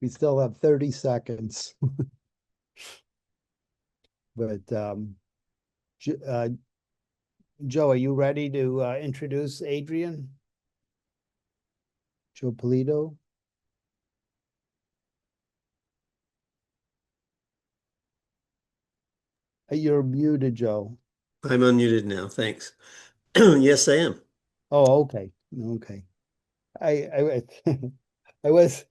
We still have 30 seconds. But Joe, are you ready to introduce Adrian? Joe Polito? You're muted, Joe. I'm unmuted now. Thanks. Yes, I am. Oh, okay. Okay. I I was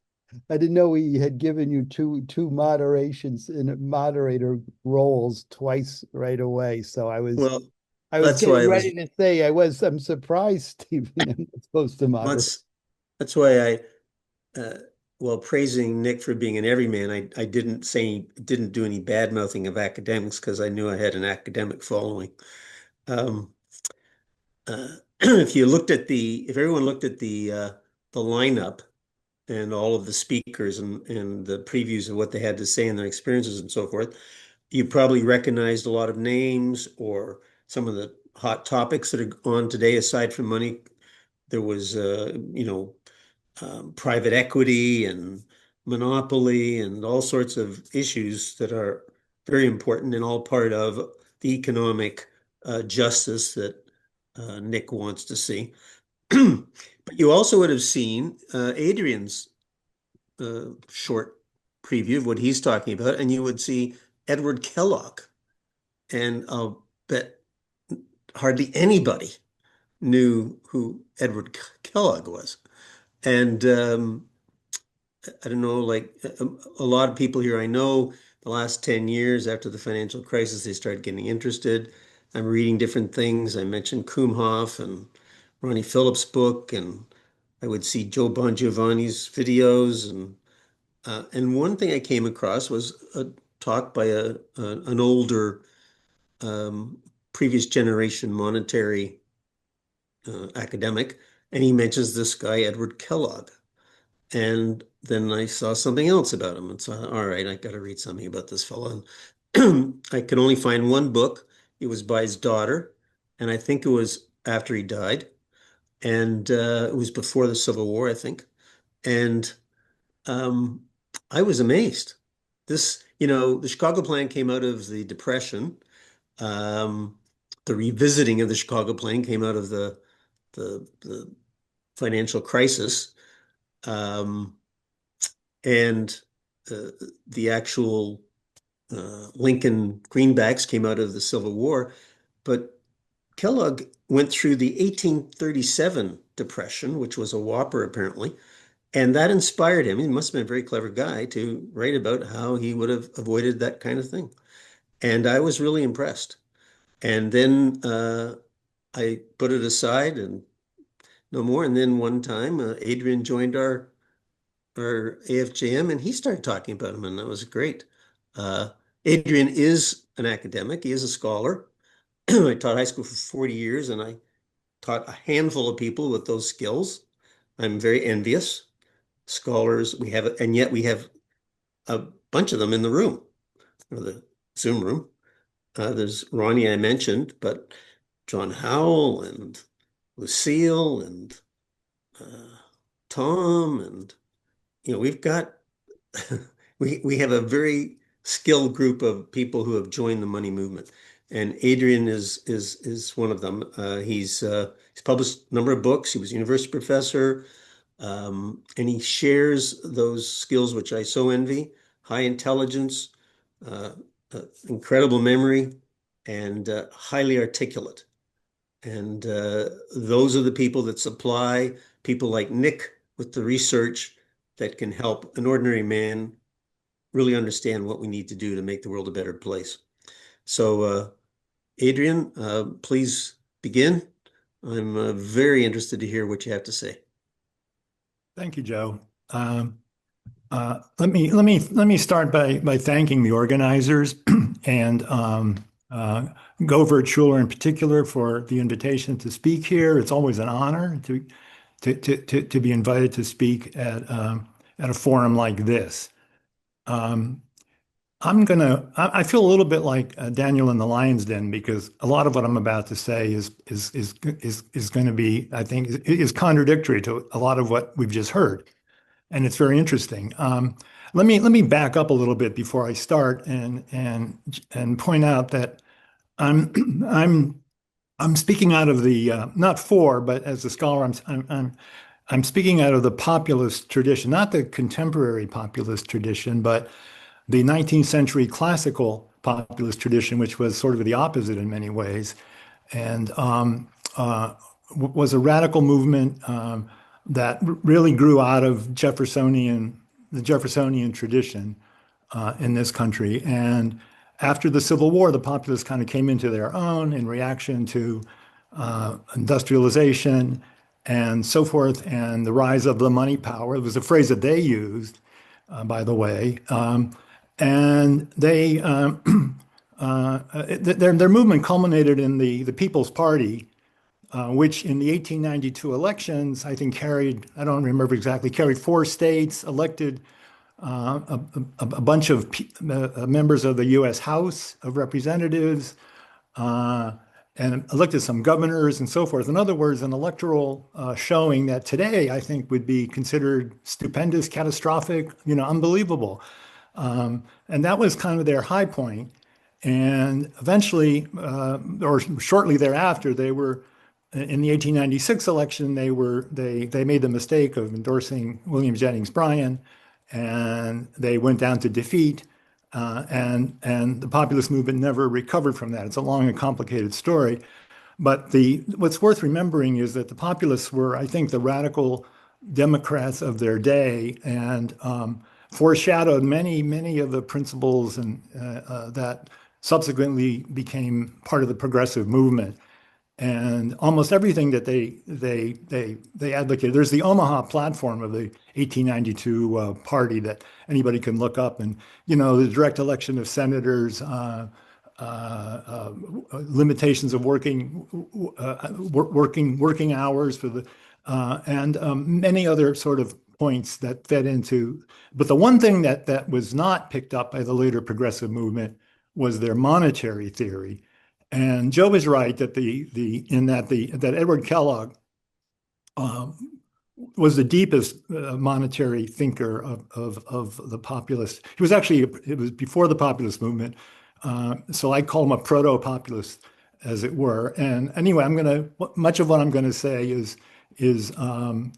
I didn't know we had given you two moderations in moderator roles twice right away. So Well, I was that's why getting I was. ready to say I'm surprised, Stephen, I'm not supposed to moderate. That's why uh, while praising Nick for being an everyman, I didn't do any bad mouthing of academics because I knew I had an academic following. Um, if everyone looked at the lineup and all of the speakers and the previews of what they had to say and their experiences and so forth, you probably recognized a lot of names or some of the hot topics that are on today, aside from money. There was, private equity and monopoly and all sorts of issues that are very important and all part of the economic justice that Nick wants to see. But you also would have seen Adrian's short preview of what he's talking about, and you would see Edward Kellogg. And I'll bet hardly anybody knew who Edward Kellogg was. And I don't know, like a lot of people here I know, the last 10 years after the financial crisis, they started getting interested. I'm reading different things. I mentioned Kumhof and Ronnie Phillips' book, and I would see Joe Bon Giovanni's videos. And one thing I came across was a talk by an older um, previous generation monetary academic, and he mentions this guy, Edward Kellogg. And then I saw something else about him and saw, all right, I got to read something about this fellow. And I could only find one book. It was by his daughter, and I think it was after he died. And it was before the Civil War, I think. And um, I was amazed. The Chicago Plan came out of the Depression. Um, the revisiting of the Chicago Plan came out of the financial crisis. Um, and uh, the actual Lincoln greenbacks came out of the Civil War. But Kellogg went through the 1837 Depression, which was a whopper apparently, and that inspired him. He must have been a very clever guy to write about how he would have avoided that kind of thing. And I was really impressed. And then I put it aside and no more. And then one time, Adrian joined our AFJM, and he started talking about him, and that was great. Uh, Adrian is an academic. He is a scholar. I taught high school for 40 years, and I taught a handful of people with those skills. I'm very envious. Scholars, we have, and yet we have a bunch of them in the room, or the Zoom room. There's Ronnie I mentioned, but John Howell and Lucille and uh, Tom, and we've got we have a very skilled group of people who have joined the money movement, and Adrian is one of them. He's published a number of books. He was a university professor, and he shares those skills which I so envy: high intelligence, uh, incredible memory, and highly articulate. And those are the people that supply people like Nick with the research that can help an ordinary man really understand what we need to do to make the world a better place. So, Adrian, please begin. I'm very interested to hear what you have to say. Thank you, Joe. Let me start by thanking the organizers and Govert Schuler in particular for the invitation to speak here. It's always an honor to be invited to speak at a forum like this. I feel a little bit like Daniel in the Lion's Den because a lot of what I'm about to say is going to be, I think, is contradictory to a lot of what we've just heard. and it's very interesting. Let me back up a little bit before I start and point out that I'm I'm I'm speaking out of the not for, but as a scholar, I'm speaking out of the populist tradition, not the contemporary populist tradition, but the 19th century classical populist tradition, which was sort of the opposite in many ways, and was a radical movement that really grew out of the Jeffersonian tradition in this country. And after the Civil War, the populists kind of came into their own in reaction to industrialization and so forth, and the rise of the money power. It was a phrase that they used, by the way. And their movement culminated in the People's Party, which in the 1892 elections, I think carried, I don't remember exactly, carried 4 states, elected a bunch of members of the U.S. House of Representatives, and elected some governors and so forth. In other words, an electoral showing that today I think would be considered stupendous, catastrophic, unbelievable. And that was kind of their high point. And eventually, or shortly thereafter, they were in the 1896 election. They made the mistake of endorsing William Jennings Bryan, and they went down to defeat. And the populist movement never recovered from that. It's a long and complicated story. But what's worth remembering is that the populists were, I think, the radical Democrats of their day, and foreshadowed many of the principles and that subsequently became part of the progressive movement. And almost everything that they advocated. There's the Omaha platform of the 1892 party that anybody can look up, and the direct election of senators, limitations of working hours for the and many other sort of points that fed into. But the one thing that was not picked up by the later progressive movement was their monetary theory. And Joe is right that that Edward Kellogg was the deepest monetary thinker of the populist. It was before the populist movement, so I call him a proto-populist, as it were. And anyway, much of what I'm going to say is a kind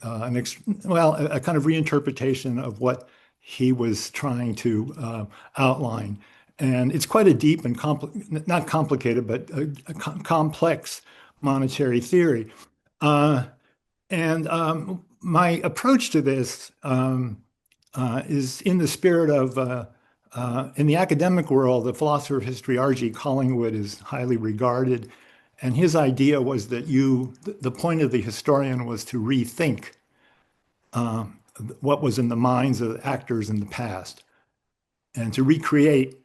of reinterpretation of what he was trying to outline. And it's quite a deep and not complicated, but a complex monetary theory. And my approach to this is in the spirit of, in the academic world, the philosopher of history, R.G. Collingwood, is highly regarded. And his idea was that the point of the historian was to rethink what was in the minds of the actors in the past, and to recreate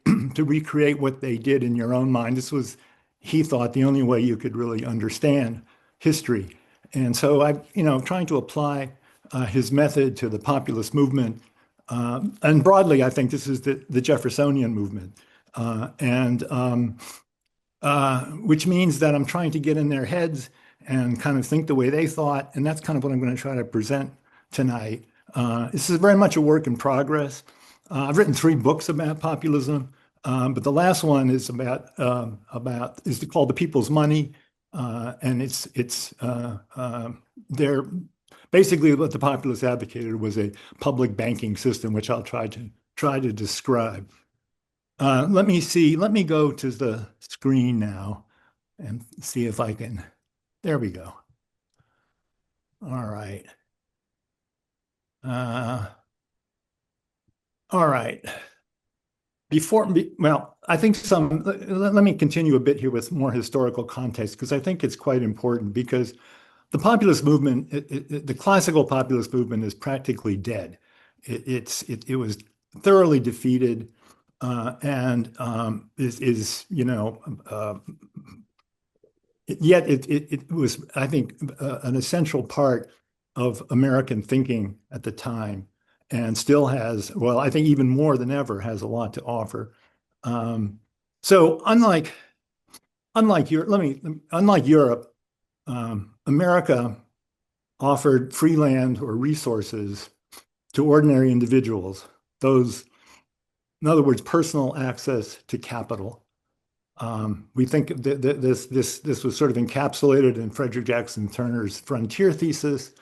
what they did in your own mind. This was, he thought, the only way you could really understand history. And so I'm trying to apply his method to the populist movement. And broadly, I think this is the Jeffersonian movement. Which means that I'm trying to get in their heads and kind of think the way they thought. And that's kind of what I'm going to try to present tonight. This is very much a work in progress. I've written 3 books about populism, but the last one is called The People's Money, and they're basically what the populists advocated was a public banking system, which I'll try to describe. Let me go to the screen now and see if I can. There we go. All right. All right. I think let me continue a bit here with more historical context, because I think it's quite important, because the populist movement, the classical populist movement, is practically dead. It was thoroughly defeated, and yet it was, I think, an essential part of American thinking at the time, and still has, well, I think even more than ever, has a lot to offer. So unlike Europe, America offered free land or resources to ordinary individuals. Those, in other words, personal access to capital. We think that this was sort of encapsulated in Frederick Jackson Turner's frontier thesis,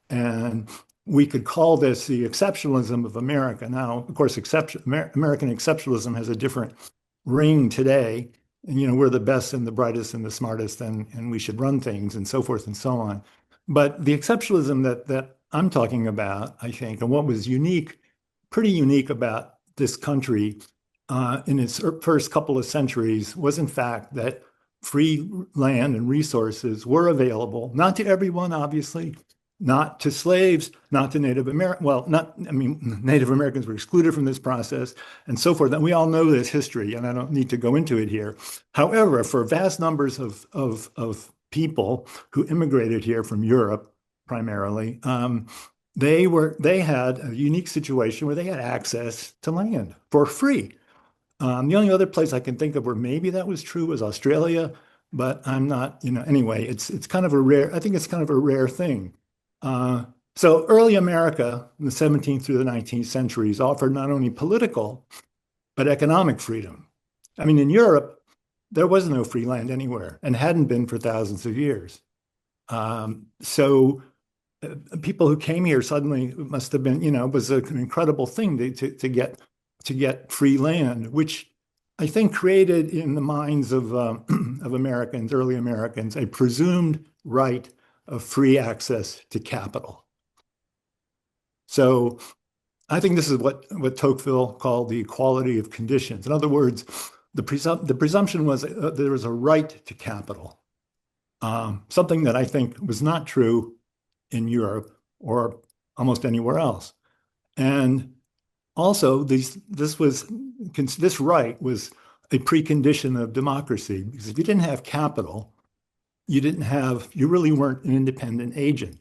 and we could call this the exceptionalism of America. Now, of course, American exceptionalism has a different ring today. And, we're the best and the brightest and the smartest, and we should run things and so forth and so on. But the exceptionalism that I'm talking about, I think, and what was unique, pretty unique about this country in its first couple of centuries was, in fact, that free land and resources were available, not to everyone, obviously, not to slaves, not to Native Americans. Well, Native Americans were excluded from this process and so forth. And we all know this history, and I don't need to go into it here. However, for vast numbers of people who immigrated here from Europe, primarily, they had a unique situation where they had access to land for free. The only other place I can think of where maybe that was true was Australia, but I'm not, anyway, it's kind of a rare, I think it's kind of a rare thing. So early America in the 17th through the 19th centuries offered not only political, but economic freedom. I mean, in Europe, there was no free land anywhere and hadn't been for thousands of years. So people who came here suddenly must have been, it was an incredible thing to get free land, which I think created in the minds of Americans, early Americans, a presumed right of free access to capital. So I think this is what Tocqueville called the equality of conditions. In other words, the presumption was there was a right to capital, something that I think was not true in Europe or almost anywhere else. And also, this right was a precondition of democracy, because if you didn't have capital, you really weren't an independent agent.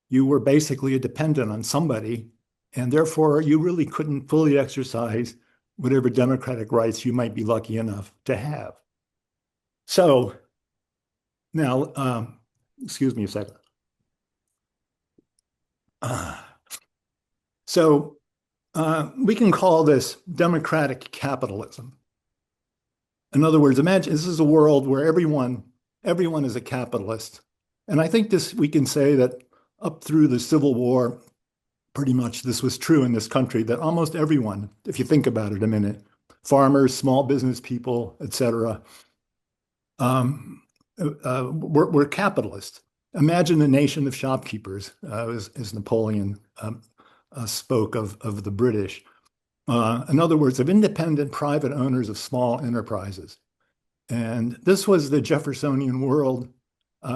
You were basically a dependent on somebody, and therefore you really couldn't fully exercise whatever democratic rights you might be lucky enough to have. So now, excuse me a second. We can call this democratic capitalism. In other words, imagine this is a world where everyone is a capitalist. And I think we can say that up through the Civil War, pretty much this was true in this country, that almost everyone, if you think about it a minute, farmers, small business people, etc., were capitalists. Imagine a nation of shopkeepers, as Napoleon spoke of the British. In other words, of independent private owners of small enterprises. And this was the Jeffersonian world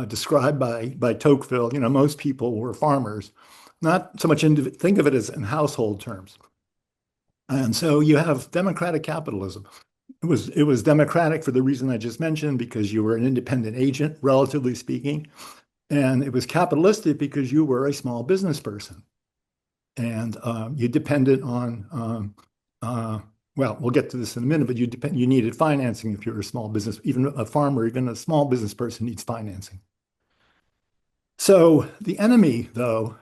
described by Tocqueville. Most people were farmers, not so much think of it as in household terms. And so you have democratic capitalism. It was democratic for the reason I just mentioned, because you were an independent agent, relatively speaking. And it was capitalistic because you were a small business person. And you depended on, well, we'll get to this in a minute, but you needed financing if you're a small business. Even a farmer, even a small business person needs financing. So the enemy, though,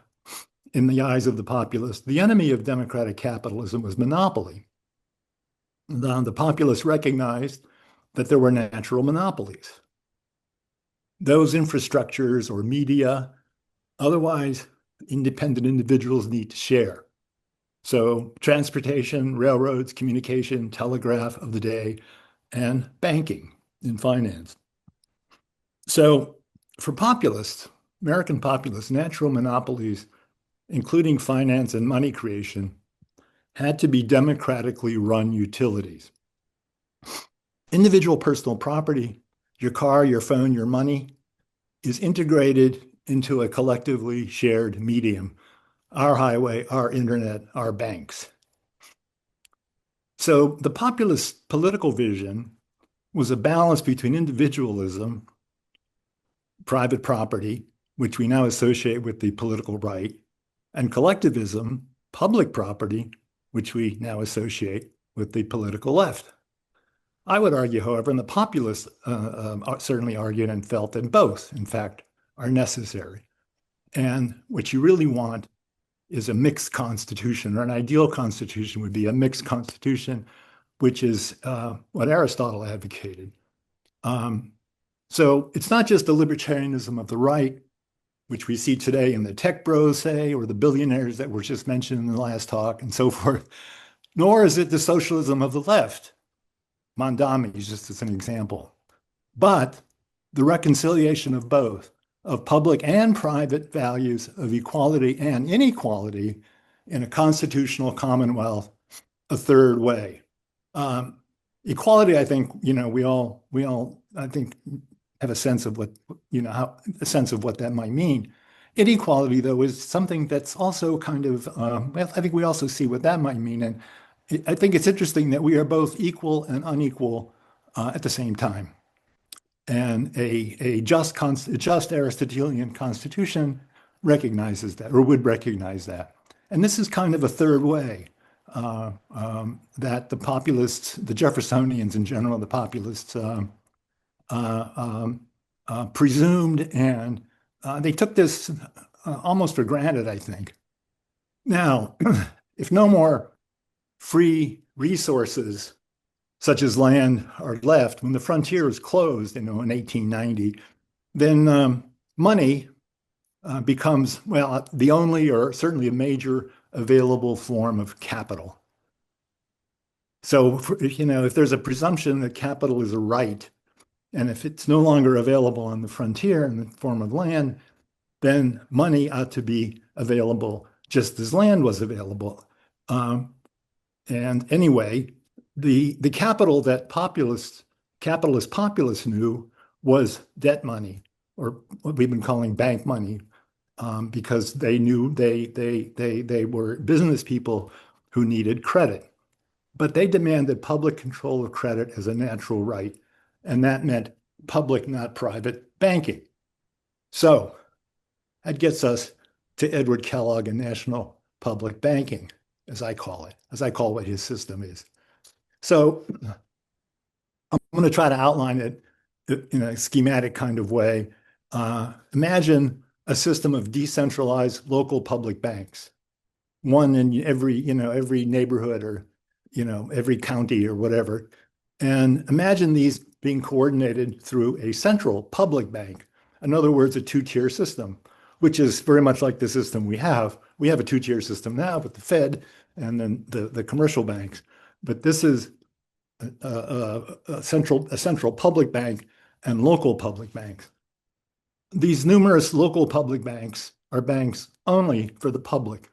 in the eyes of the populace, the enemy of democratic capitalism was monopoly. The populace recognized that there were natural monopolies. Those infrastructures or media, otherwise independent individuals need to share. So transportation, railroads, communication, telegraph of the day, and banking in finance. So for populists, American populists, natural monopolies, including finance and money creation, had to be democratically run utilities. Individual personal property, your car, your phone, your money, is integrated into a collectively shared medium, our highway, our internet, our banks. So the populist political vision was a balance between individualism, private property, which we now associate with the political right, and collectivism, public property, which we now associate with the political left. I would argue, however, and the populists certainly argued and felt that both, in fact, are necessary. And what you really want is a mixed constitution, or an ideal constitution would be a mixed constitution, which is what Aristotle advocated. So it's not just the libertarianism of the right, which we see today in the tech bros, say, or the billionaires that were just mentioned in the last talk and so forth, nor is it the socialism of the left. Mondami is just as an example. But the reconciliation of both, of public and private values of equality and inequality in a constitutional commonwealth, a third way. Equality, I think, we all, I think, have a sense of what, a sense of what that might mean. Inequality, though, is something that's also kind of, well, I think we also see what that might mean. And I think it's interesting that we are both equal and unequal at the same time. And a just Aristotelian constitution recognizes that, or would recognize that. And this is kind of a third way that the populists, the Jeffersonians in general, the populists presumed, and they took this almost for granted, I think. Now, if no more free resources such as land are left, when the frontier was closed, in 1890, then money becomes, well, the only or certainly a major available form of capital. So, if there's a presumption that capital is a right, and if it's no longer available on the frontier in the form of land, then money ought to be available just as land was available. And anyway, the capital that capitalist populists knew was debt money, or what we've been calling bank money, because they knew they were business people who needed credit. But they demanded public control of credit as a natural right, and that meant public, not private, banking. So that gets us to Edward Kellogg and national public banking, as I call it, as I call what his system is. So I'm going to try to outline it in a schematic kind of way. Imagine a system of decentralized local public banks, one in every neighborhood, or every county or whatever. And imagine these being coordinated through a central public bank. In other words, a two-tier system, which is very much like the system we have. We have a two-tier system now with the Fed and then the commercial banks. But this is a central public bank and local public banks. These numerous local public banks are banks only for the public.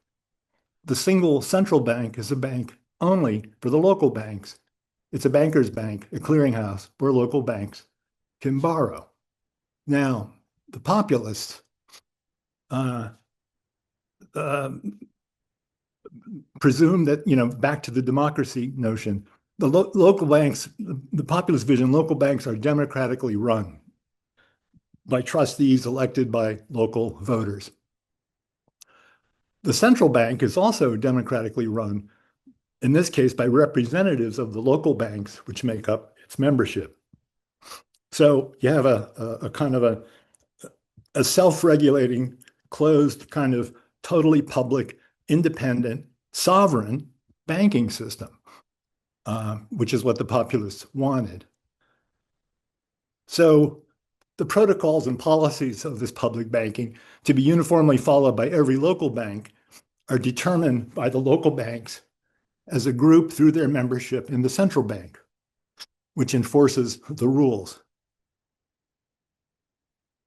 The single central bank is a bank only for the local banks. It's a banker's bank, a clearinghouse, where local banks can borrow. Now, the populists presume that, back to the democracy notion, the local banks, the populist vision, local banks are democratically run by trustees elected by local voters. The central bank is also democratically run, in this case by representatives of the local banks, which make up its membership. So you have a kind of a self-regulating, closed, kind of totally public, independent, sovereign banking system, which is what the populists wanted. So the protocols and policies of this public banking, to be uniformly followed by every local bank, are determined by the local banks as a group through their membership in the central bank, which enforces the rules.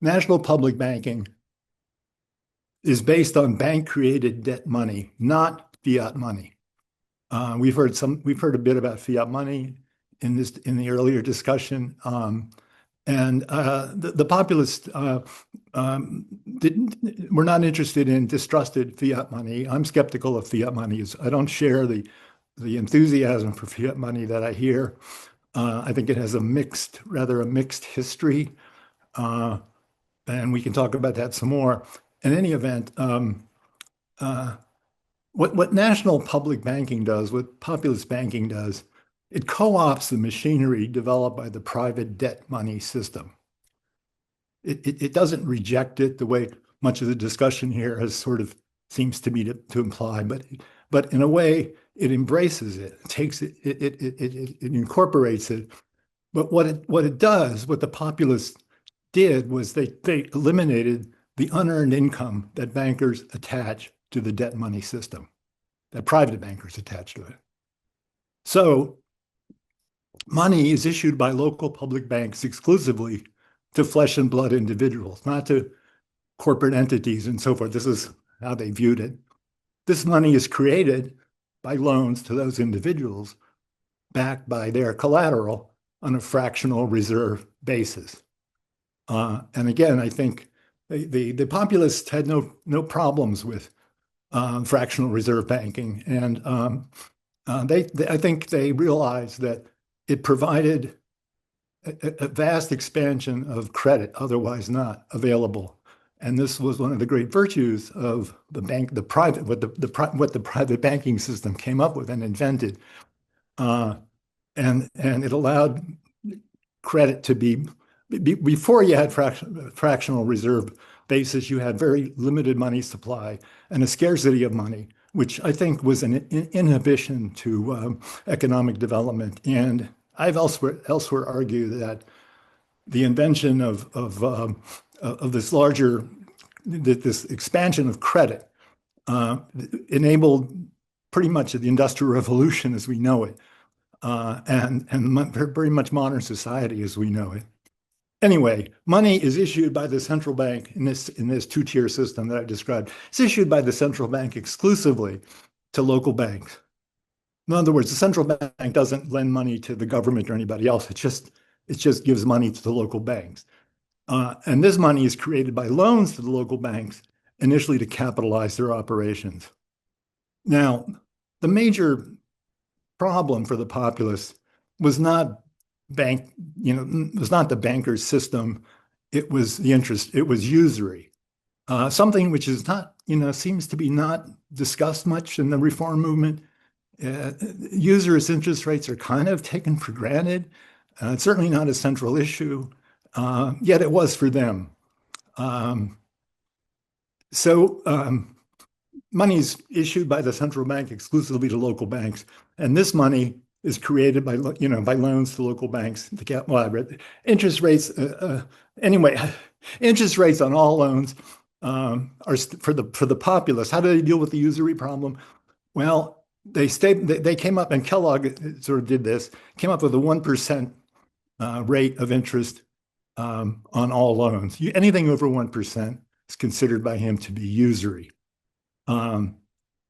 National public banking is based on bank-created debt money, not fiat money. We've heard a bit about fiat money in the earlier discussion, and the populists were not interested in distrusted fiat money. I'm skeptical of fiat money. I don't share the enthusiasm for fiat money that I hear. I think it has rather a mixed history, and we can talk about that some more. In any event, what national public banking does, what populist banking does, it co-opts the machinery developed by the private debt money system. It doesn't reject it the way much of the discussion here has sort of seems to me to imply, but in a way it embraces it, takes it, it incorporates it. But what it does, what the populists did was they eliminated the unearned income that bankers attach to the debt money system, that private bankers attach to it. So money is issued by local public banks exclusively to flesh and blood individuals, not to corporate entities and so forth. This is how they viewed it. This money is created by loans to those individuals backed by their collateral on a fractional reserve basis. And again, I think the populists had no problems with fractional reserve banking, and I think they realized that it provided a vast expansion of credit otherwise not available. And this was one of the great virtues of the bank, what the private banking system came up with and invented. And it allowed credit to be before you had fractional reserve basis, you had very limited money supply and a scarcity of money, which I think was an inhibition to economic development. And I've elsewhere argued that the invention of this expansion of credit enabled pretty much the Industrial Revolution as we know it, and very much modern society as we know it. Anyway, money is issued by the central bank in this two-tier system that I described. It's issued by the central bank exclusively to local banks. In other words, the central bank doesn't lend money to the government or anybody else. It just gives money to the local banks. And this money is created by loans to the local banks, initially to capitalize their operations. Now, the major problem for the populists was not the banker's system. It was the interest. It was usury, something which is not, seems to be not discussed much in the reform movement. Usurious interest rates are kind of taken for granted. It's certainly not a central issue, yet it was for them. Money is issued by the central bank exclusively to local banks, and this money is created by loans to local banks. Interest rates anyway. Interest rates on all loans are for the populace. How do they deal with the usury problem? Well, they came up, and Kellogg sort of did this. Came up with a 1% rate of interest on all loans. Anything over 1% is considered by him to be usury. And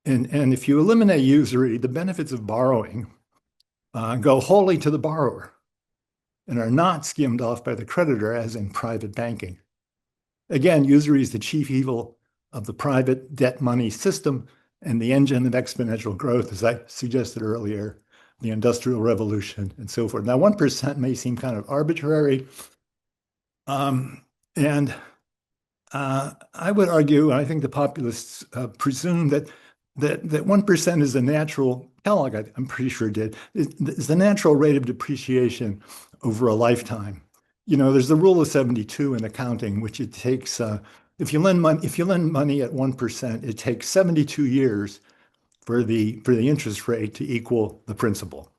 if you eliminate usury, the benefits of borrowing go wholly to the borrower and are not skimmed off by the creditor as in private banking. Again, usury is the chief evil of the private debt money system and the engine of exponential growth, as I suggested earlier, the Industrial Revolution and so forth. Now, 1% may seem kind of arbitrary. And I would argue, and I think the populists presume that 1% is a natural, Kellogg, I'm pretty sure did, is the natural rate of depreciation over a lifetime. There's the rule of 72 in accounting, which it takes, if you lend money at 1%, it takes 72 years for the interest rate to equal the principal.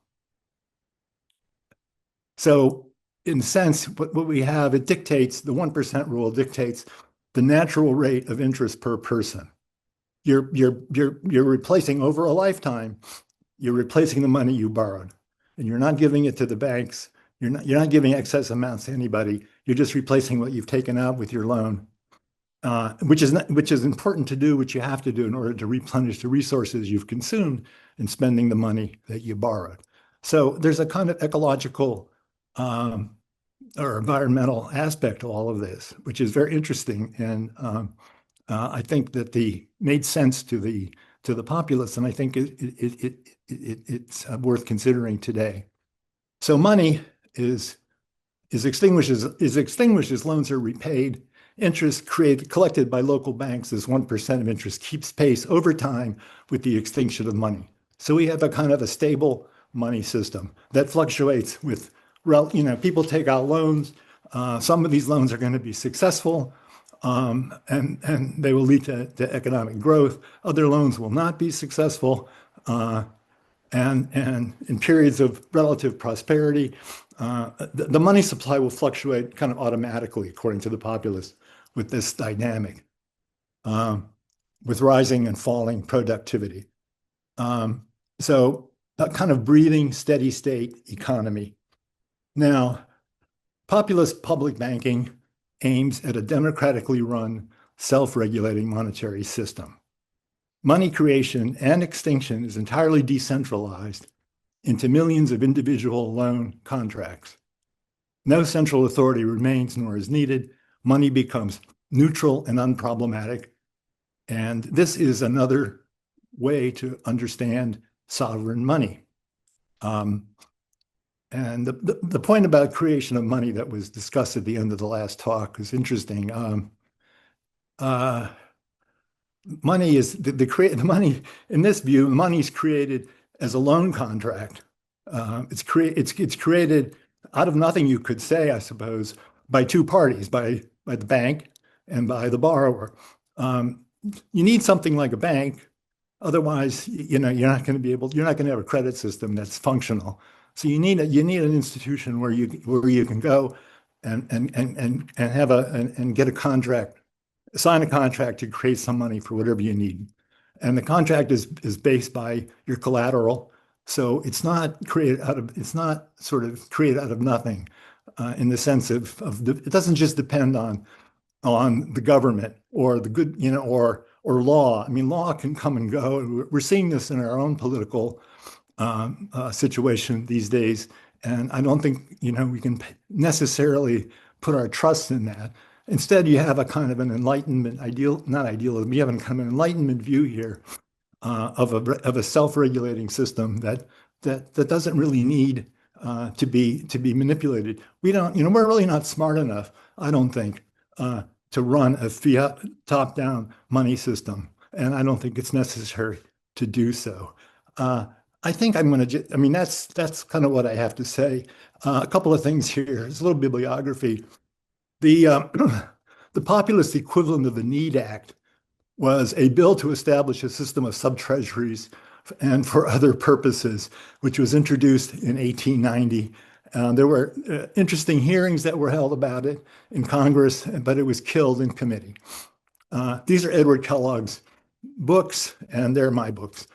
So in a sense, what we have, it dictates, the 1% rule dictates the natural rate of interest per person. You're replacing over a lifetime, you're replacing the money you borrowed, and you're not giving it to the banks. You're not giving excess amounts to anybody. You're just replacing what you've taken out with your loan, which is important to do, which you have to do in order to replenish the resources you've consumed in spending the money that you borrowed. So there's a kind of ecological or environmental aspect to all of this, which is very interesting, and I think that made sense to the populists, and I think it's worth considering today. So money is extinguished as loans are repaid. Interest collected by local banks as 1% of interest keeps pace over time with the extinction of money. So we have a kind of a stable money system that fluctuates with, people take out loans. Some of these loans are going to be successful. and they will lead to economic growth. Other loans will not be successful. And in periods of relative prosperity, the money supply will fluctuate kind of automatically, according to the populists, with this dynamic, um, with rising and falling productivity. So a kind of breathing, steady state economy. Now, populist public banking aims at a democratically run, self-regulating monetary system. Money creation and extinction is entirely decentralized into millions of individual loan contracts. No central authority remains nor is needed. Money becomes neutral and unproblematic. And this is another way to understand sovereign money. And the point about creation of money that was discussed at the end of the last talk is interesting. Money is the money in this view. Money is created as a loan contract. It's created out of nothing. You could say, I suppose, by two parties, by the bank and by the borrower. You need something like a bank, otherwise, you're not going to be able. You're not going to have a credit system that's functional. So you need an institution where you can go and have and get a contract, sign a contract to create some money for whatever you need. And the contract is based by your collateral. So it's not sort of created out of nothing, in the sense it doesn't just depend on the government or the good, or law. I mean, law can come and go. We're seeing this in our own political situation these days. And I don't think, we can necessarily put our trust in that. Instead, you have a kind of an enlightenment not idealism, you have a kind of an enlightenment view here, of a self-regulating system that doesn't really need to be manipulated. We don't, we're really not smart enough, I don't think, to run a fiat top-down money system, and I don't think it's necessary to do so. I think I'm going to. I mean, that's kind of what I have to say. A couple of things here. There's a little bibliography. The the populist equivalent of the Need Act was a bill to establish a system of subtreasuries and for other purposes, which was introduced in 1890. There were interesting hearings that were held about it in Congress, but it was killed in committee. These are Edward Kellogg's books, and they're my books.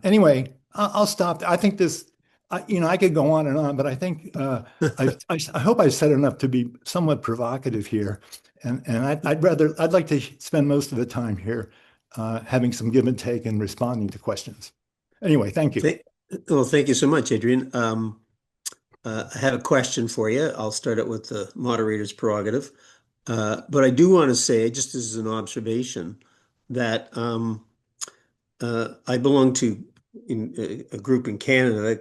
Anyway, I'll stop. I think I could go on, but I think I hope I said enough to be somewhat provocative here. And I'd like to spend most of the time here having some give and take and responding to questions. Anyway, thank you. Well, thank you so much, Adrian. I have a question for you. I'll start it with the moderator's prerogative. But I do want to say, just as an observation, that I belong to a group in Canada,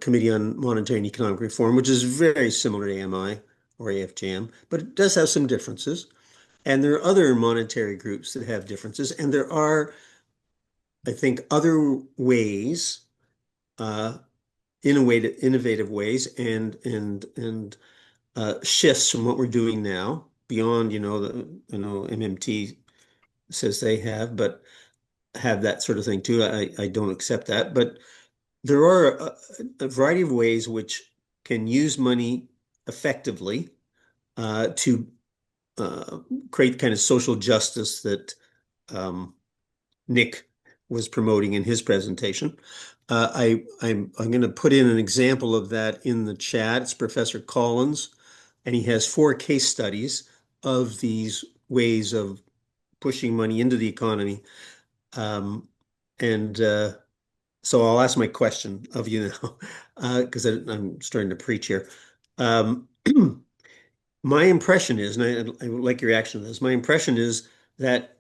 Committee on Monetary and Economic Reform, which is very similar to AMI or AFJM, but it does have some differences. And there are other monetary groups that have differences. And there are, I think, other ways, innovative ways and shifts from what we're doing now beyond, MMT says they have, but have that sort of thing too. I don't accept that, but there are a variety of ways which can use money effectively to create kind of social justice that Nick was promoting in his presentation. I'm going to put in an example of that in the chat. It's Professor Collins, and he has 4 case studies of these ways of pushing money into the economy. So I'll ask my question of you now, because I'm starting to preach here. My impression is, and I would like your reaction to this, my impression is that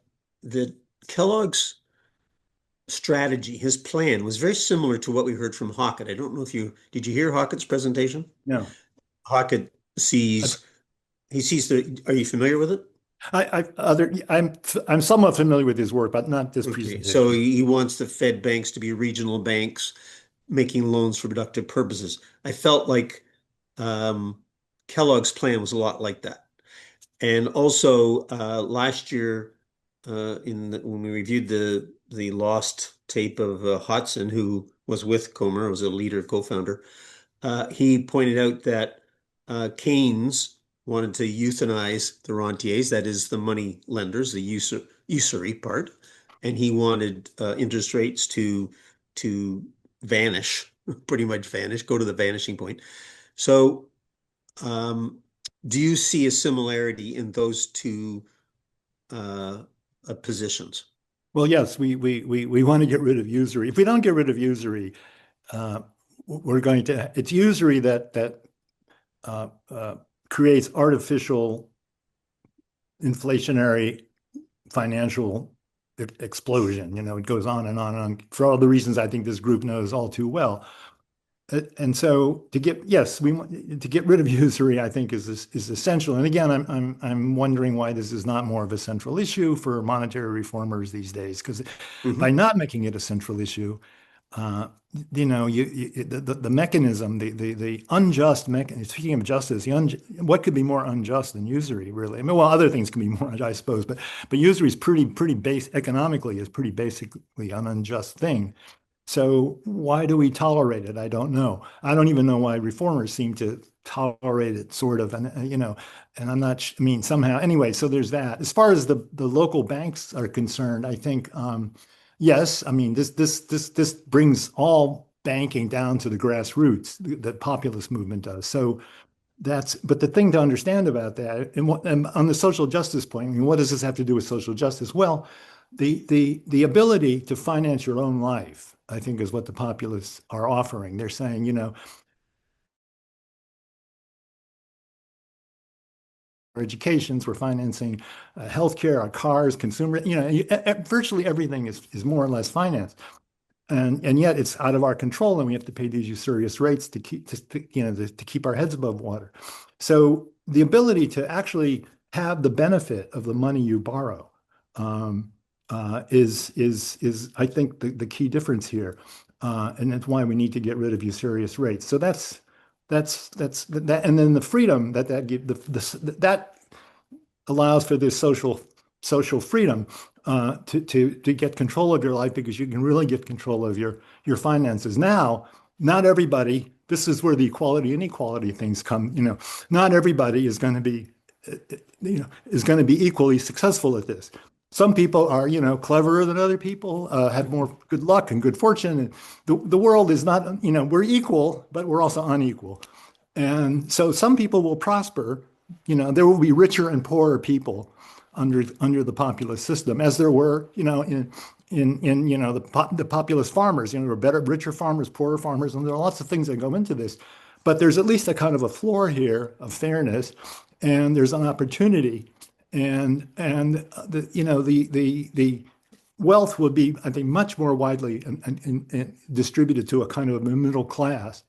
Kellogg's strategy, his plan, was very similar to what we heard from Hockett. I don't know if did you hear Hockett's presentation? No. Hockett sees are you familiar with it? I'm somewhat familiar with his work, but not this presentation. So he wants the Fed banks to be regional banks making loans for productive purposes. I felt like Kellogg's plan was a lot like that. And also last year, when we reviewed the lost tape of Hodson, who was with Comer, was a leader, co-founder, he pointed out that Keynes wanted to euthanize the rentiers, that is the money lenders, the usury part, and he wanted interest rates to vanish, pretty much vanish, go to the vanishing point. So, um, do you see a similarity in those two uh, positions? Well, yes, we want to get rid of usury. If we don't get rid of usury, uh, we're going to, it's usury that uh, uh, creates artificial inflationary financial explosion. You know, it goes on and on and on for all the reasons I think this group knows all too well. And so to get, yes, we want to get rid of usury, I think is essential. And again, I'm wondering why this is not more of a central issue for monetary reformers these days, because by Hmm. not making it a central issue, uh, you know, the mechanism, the unjust mechanism. Speaking of justice, what could be more unjust than usury, really? I mean, well, other things can be more, I suppose, but usury is pretty base economically is pretty basically an unjust thing. So why do we tolerate it? I don't know. I don't even know why reformers seem to tolerate it, sort of. And you know, and I'm not. I mean, somehow. Anyway, so there's that. As far as the local banks are concerned, I think yes. I mean, this brings all banking down to the grassroots. The populist movement does. So that's. But the thing to understand about that, and on the social justice point, I mean, what does this have to do with social justice? Well, the ability to finance your own life, I think, is what the populists are offering. They're saying, you know, our educations, we're financing healthcare, our cars, consumer, you know, virtually everything is more or less financed. And yet it's out of our control, and we have to pay these usurious rates to keep you know to keep our heads above water. So the ability to actually have the benefit of the money you borrow um, is I think the key difference here, and that's why we need to get rid of usurious rates. So that's that, and then the freedom that give that allows for this social freedom to get control of your life, because you can really get control of your finances. Now, not everybody. This is where the equality and inequality things come. You know, not everybody is going to be is going to be equally successful at this. Some people are, you know, cleverer than other people, have more good luck and good fortune. And the world is not, you know, we're equal, but we're also unequal. And so some people will prosper. You know, there will be richer and poorer people under the populist system, as there were, you know, in you know the populist farmers. You know, there were better, richer farmers, poorer farmers, and there are lots of things that go into this. But there's at least a kind of a floor here of fairness, and there's an opportunity, and the you know the wealth would be, I think, much more widely and distributed to a kind of a middle class.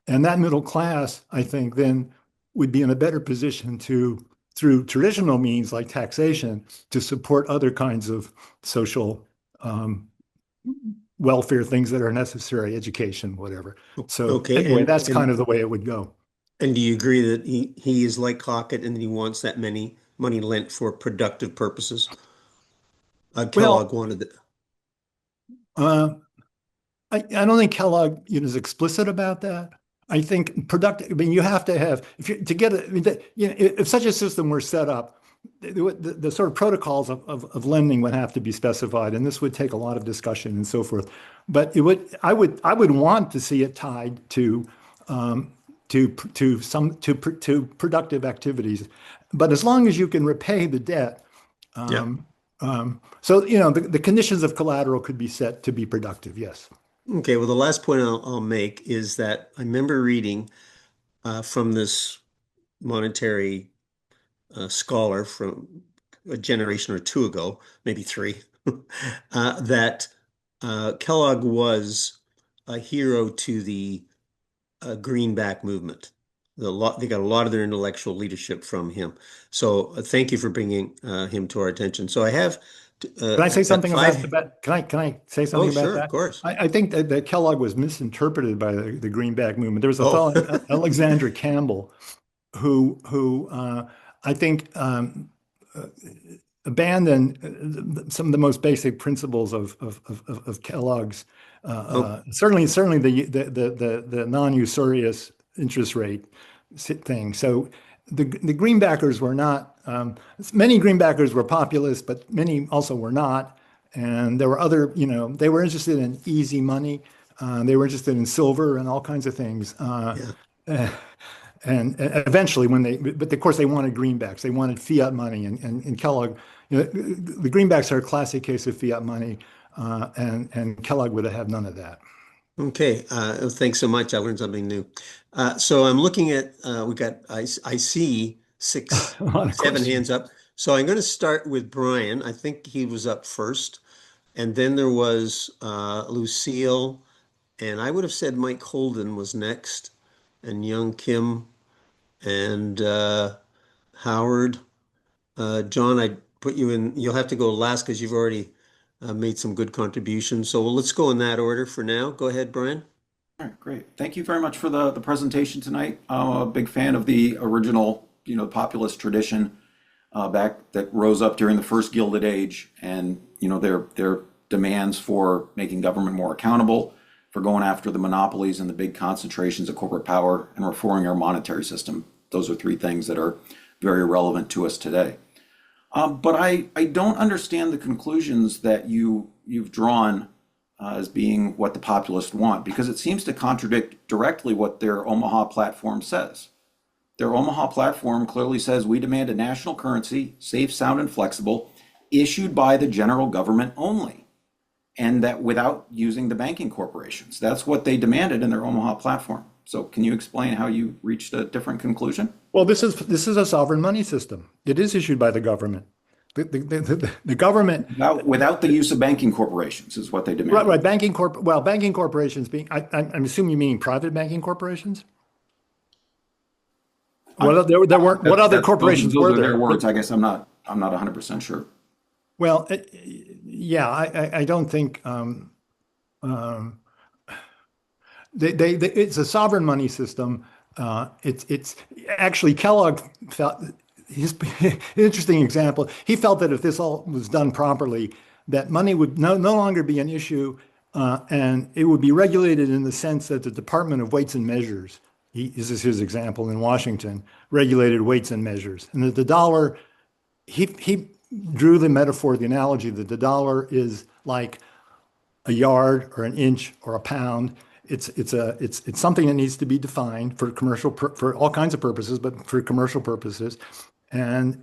And that middle class, I think, then would be in a better position to, through traditional means like taxation, to support other kinds of social um, welfare things that are necessary, education, whatever. So Okay, anyway, that's kind of the way it would go. and do you agree that he is like Crockett and he wants that many money lent for productive purposes? Well, Kellogg wanted it. uh, I don't think Kellogg, you know, is explicit about that. I think productive. I mean, you have to have if you to get it. I mean, you know, if such a system were set up, the sort of protocols of lending would have to be specified, and this would take a lot of discussion and so forth. But it would, I would want to see it tied um, to productive activities. But as long as you can repay the debt, Yeah. so you know, the conditions of collateral could be set to be productive. Yes. Okay, well, the last point I'll make is that I remember reading from this monetary scholar from a generation or two ago, maybe three, that Kellogg was a hero to the greenback movement. They got a lot of their intellectual leadership from him. So thank you for bringing him to our attention. So I have Can I say I've got something about five. that? Can I say Oh, something about sure, of that? course. I think that Kellogg was misinterpreted by the Greenback movement. There was a Oh, fellow, Alexander Campbell, who I think abandon some of the most basic principles of Kellogg's. Oh, Certainly the non-usurious interest rate thing. So the greenbackers were not. Many greenbackers were populist, but many also were not. And there were other. They were interested in easy money. They were interested in silver and all kinds of things. yeah. And eventually, but of course, they wanted greenbacks. They wanted fiat money. And Kellogg, the greenbacks are a classic case of fiat money, and Kellogg would have had none of that. Okay, thanks so much. I learned something new. So I'm looking at, I see six, A lot of seven questions. hands up. So I'm going to start with Brian. I think he was up first. And then there was Lucille. And I would have said Mike Holden was next. And Young Kim and Howard. John, I put you in, you'll have to go last because you've already made some good contributions. So let's go in that order for now. Go ahead, Brian. All right, great. Thank you very much for the presentation tonight. I'm a big fan of the original, populist tradition back that rose up during the first Gilded Age, and their demands for making government more accountable, for going after the monopolies and the big concentrations of corporate power, and reforming our monetary system. Those are three things that are very relevant to us today. But I don't understand the conclusions that you've drawn as being what the populists want, because it seems to contradict directly what their Omaha platform says. Their Omaha platform clearly says we demand a national currency, safe, sound, and flexible, issued by the general government only, and that without using the banking corporations. That's what they demanded in their Omaha platform. So can you explain how you reached a different conclusion? Well, this is a sovereign money system. It is issued by the government. The government, Without the use of banking corporations is what they demanded. right? Banking corporations being, I'm assuming you mean private banking corporations. There weren't. What other corporations those were are their there? words. I guess I'm not 100% sure. Well, yeah, I don't think it's a sovereign money system. It's actually Kellogg felt his interesting example. He felt that if this all was done properly, that money would no longer be an issue, and it would be regulated in the sense that the Department of Weights and Measures, this is his example in Washington, regulated weights and measures, and that the dollar. He drew the metaphor, the analogy that the dollar is like a yard or an inch or a pound. It's something that needs to be defined for for all kinds of purposes, but for commercial purposes. And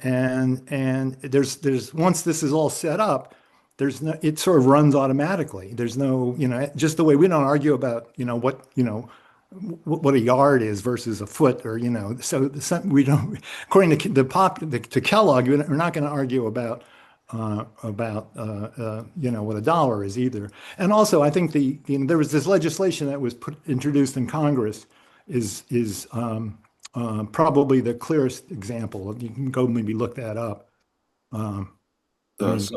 there's once this is all set up, there's no, it sort of runs automatically. There's no, just the way we don't argue about, what a yard is versus a foot, or so we don't, according to Kellogg, we're not going to argue about what a dollar is either. And also, I think there was this legislation that was introduced in Congress is probably the clearest example. You can go maybe look that up. The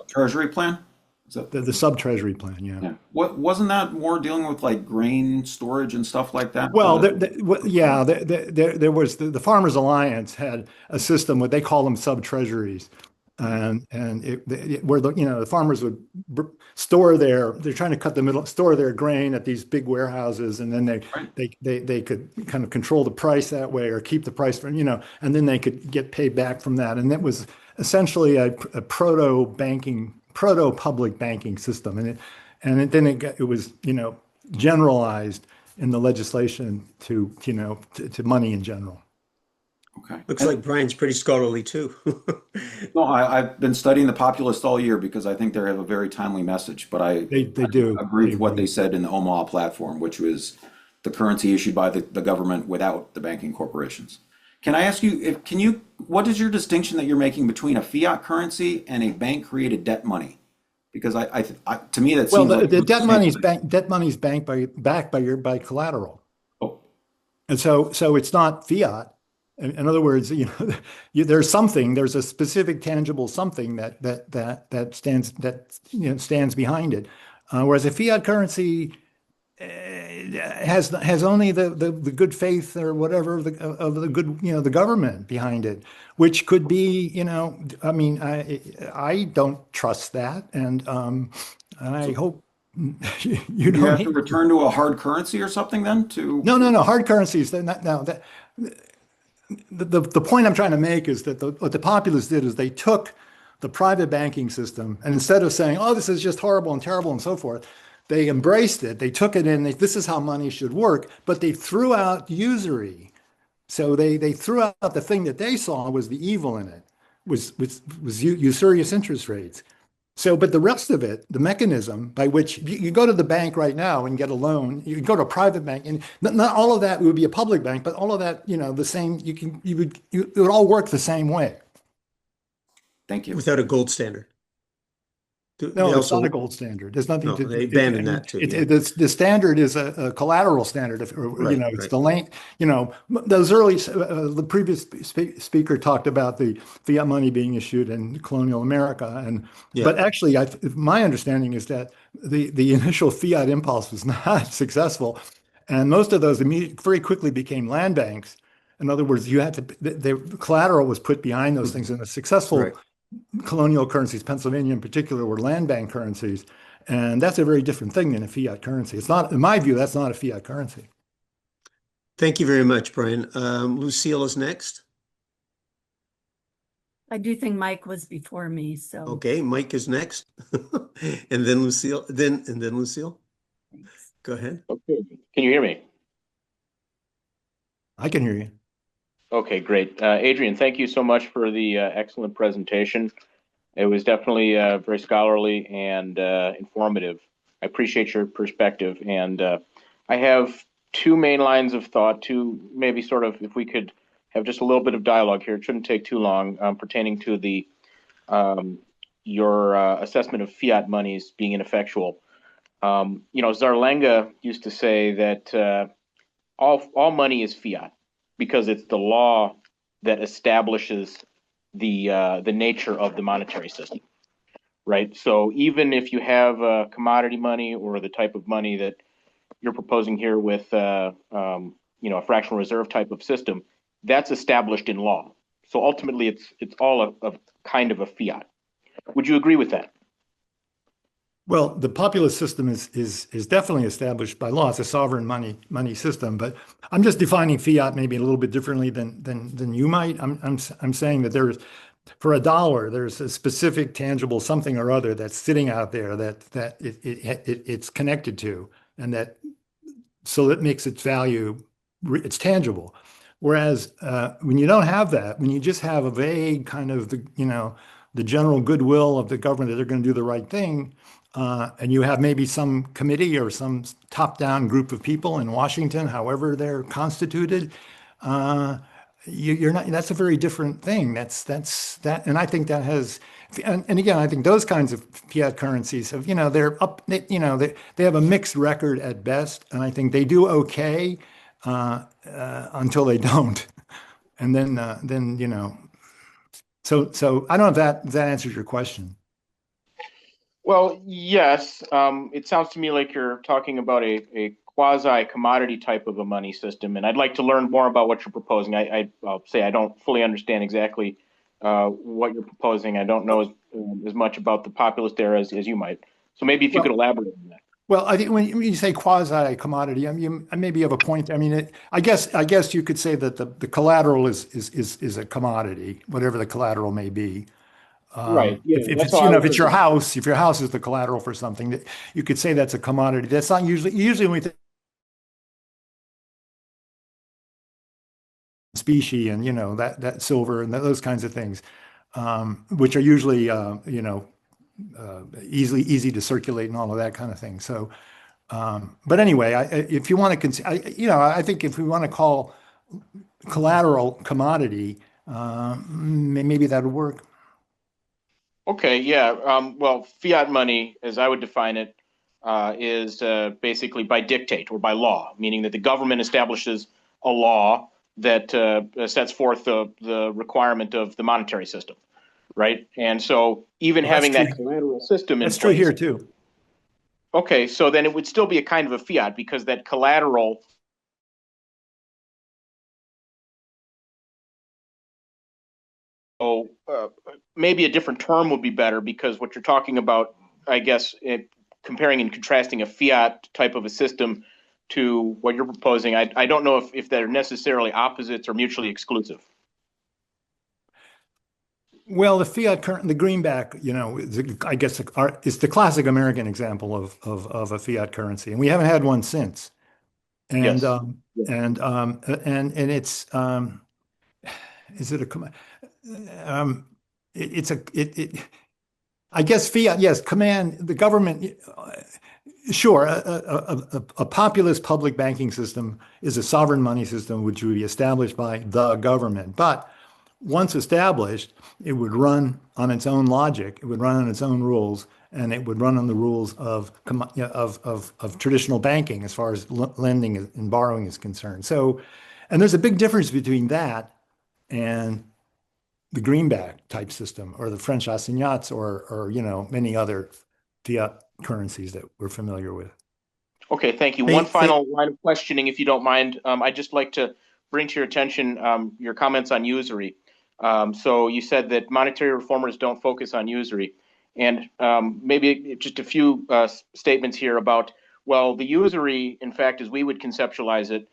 Treasury plan? Is that The sub-treasury plan, yeah. yeah. What wasn't that more dealing with like grain storage and stuff like that? Well, yeah, there was the Farmers Alliance had a system, what they call them sub-treasuries, where the farmers would they're trying to cut store their grain at these big warehouses, and then they could kind of control the price that way, or keep the price from, and then they could get paid back from that. And it was essentially a proto-public banking system. Then it was, generalized in the legislation to money in general. Okay. Looks like Brian's pretty scholarly too. No, I've been studying the populists all year because I think they have a very timely message. But They do. agree with what they said in the Omaha platform, which was the currency issued by the government without the banking corporations. Can I ask you, what is your distinction that you're making between a fiat currency and a bank-created debt money? Because to me that seems like the debt money's backed by collateral, Oh, and so it's not fiat. In other words, there's a specific tangible something that stands behind it, whereas a fiat currency has only the good faith or whatever of the good, the government behind it, which could be, I mean, I don't trust that, and I So hope you would you don't have to either. return to a hard currency or something then to? No, no, no. Hard currencies. They're not, no, the point I'm trying to make is that what the populists did is they took the private banking system, and instead of saying, "Oh, this is just horrible and terrible" and so forth, they embraced it. They took it in. This is how money should work. But they threw out usury. So they threw out the thing that they saw was the evil in it, was usurious interest rates. So, but the rest of it, the mechanism by which you go to the bank right now and get a loan, you can go to a private bank, and not all of that would be a public bank, but all of that, the same, it would all work the same way. Thank you. without a gold standard. They No, it's not a also, gold standard. There's nothing no, to, they I abandoned mean, that too. Yeah. the standard is a collateral standard. Right, It's right. the lane, those early, the previous speaker talked about the fiat money being issued in colonial America. Yeah. But actually, my understanding is that the initial fiat impulse was not successful. And most of those very quickly became land banks. In other words, the collateral was put behind those things, and a Right. successful colonial currencies, Pennsylvania in particular, were land bank currencies. And that's a very different thing than a fiat currency. It's not, in my view, that's not a fiat currency. Thank you very much, Brian. Lucille is next. I do think Mike was before me, so Okay, Mike is next. And then Lucille, and then Lucille. thanks. Go ahead. Okay. Can you hear me? I can hear you. Okay, great. Adrian, thank you so much for the excellent presentation. It was definitely very scholarly and informative. I appreciate your perspective. And I have two main lines of thought, two maybe sort of, if we could have just a little bit of dialogue here, it shouldn't take too long, pertaining to your assessment of fiat monies being ineffectual. Zarlenga used to say that all money is fiat because it's the law that establishes the nature of the monetary system, right? So even if you have commodity money or the type of money that you're proposing here with a fractional reserve type of system, that's established in law. So ultimately, it's all a kind of a fiat. Would you agree with that? Well, the populist system is definitely established by law. It's a sovereign money system, but I'm just defining fiat maybe a little bit differently than you might. I'm saying that for a dollar, there's a specific tangible something or other that's sitting out there that it's connected to, and so that makes its value, it's tangible. Whereas when you don't have that, when you just have a vague kind of the general goodwill of the government that they're going to do the right thing, and you have maybe some committee or some top-down group of people in Washington, however they're constituted, you're not. That's a very different thing. That's that, and I think that has. And again, I think those kinds of fiat currencies have, they're up, they have a mixed record at best, and I think they do okay until they don't, and then. So I don't know if that answers your question. Well, yes. It sounds to me like you're talking about a quasi-commodity type of a money system, and I'd like to learn more about what you're proposing. I'll say I don't fully understand exactly what you're proposing. I don't know as much about the populist era as you might. So maybe if you could elaborate on that. Well, I think when you say quasi-commodity, I mean, maybe you have a point. I mean, I guess you could say that the collateral is a commodity, whatever the collateral may be. Right. Yeah. If That's it's how I if was it's your thinking. house, if your house is the collateral for something, that you could say that's a commodity. That's not usually when we think specie and that silver and those kinds of things, which are usually easy to circulate and all of that kind of thing. So, but anyway, if you want to, I think if we want to call collateral commodity, maybe that would work. Okay. Yeah. Well, fiat money, as I would define it, is basically by dictate or by law, meaning that the government establishes a law that sets forth the requirement of the monetary system, right? And so even Well, that's having true. that collateral system in That's true place. here too. Okay, so then it would still be a kind of a fiat because that collateral. So maybe a different term would be better because what you're talking about, I guess, comparing and contrasting a fiat type of a system to what you're proposing, I don't know if they're necessarily opposites or mutually exclusive. Well, the fiat current, the greenback, I guess it's the classic American example of a fiat currency, and we haven't had one since. And Yes. and it's is it a it's a I guess fiat, yes, command the government. Sure, a populist public banking system is a sovereign money system which would be established by the government. But once established, it would run on its own logic, it would run on its own rules, and it would run on the rules of traditional banking as far as lending and borrowing is concerned. So, and there's a big difference between that and the greenback type system or the French assignats or many other fiat currencies that we're familiar with. Okay, thank you. Hey, One final line of questioning, if you don't mind. I'd just like to bring to your attention your comments on usury. So you said that monetary reformers don't focus on usury. And maybe just a few statements here about, well, the usury, in fact, as we would conceptualize it,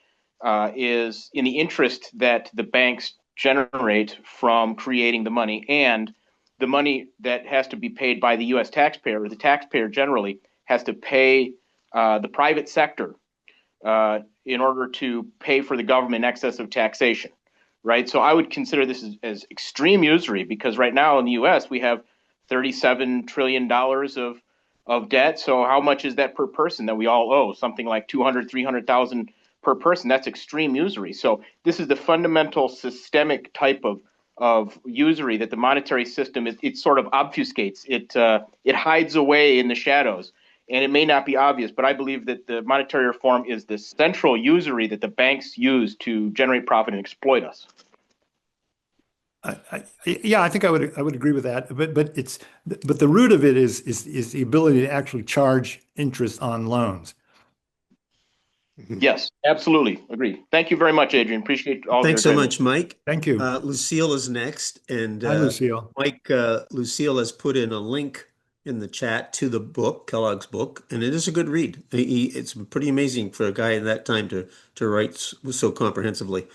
is in the interest that the banks generate from creating the money and the money that has to be paid by the U.S. taxpayer, or the taxpayer generally, has to pay the private sector in order to pay for the government in excess of taxation, right? So I would consider this as extreme usury because right now in the U.S. we have $37 trillion of debt. So how much is that per person that we all owe? Something like 200, 300,000 per person. That's extreme usury. So this is the fundamental systemic type of usury that the monetary system it sort of obfuscates. It hides away in the shadows. And it may not be obvious, but I believe that the monetary reform is the central usury that the banks use to generate profit and exploit us. Yeah, I think I would agree with that. But the root of it is the ability to actually charge interest on loans. Yes, absolutely. Agree. Thank you very much, Adrian. Appreciate all of your Thanks so time. much, Mike. Thank you. Lucille is next, and Hi, Lucille. Mike, Lucille has put in a link in the chat to the book, Kellogg's book, and it is a good read. It's pretty amazing for a guy in that time to write so comprehensively.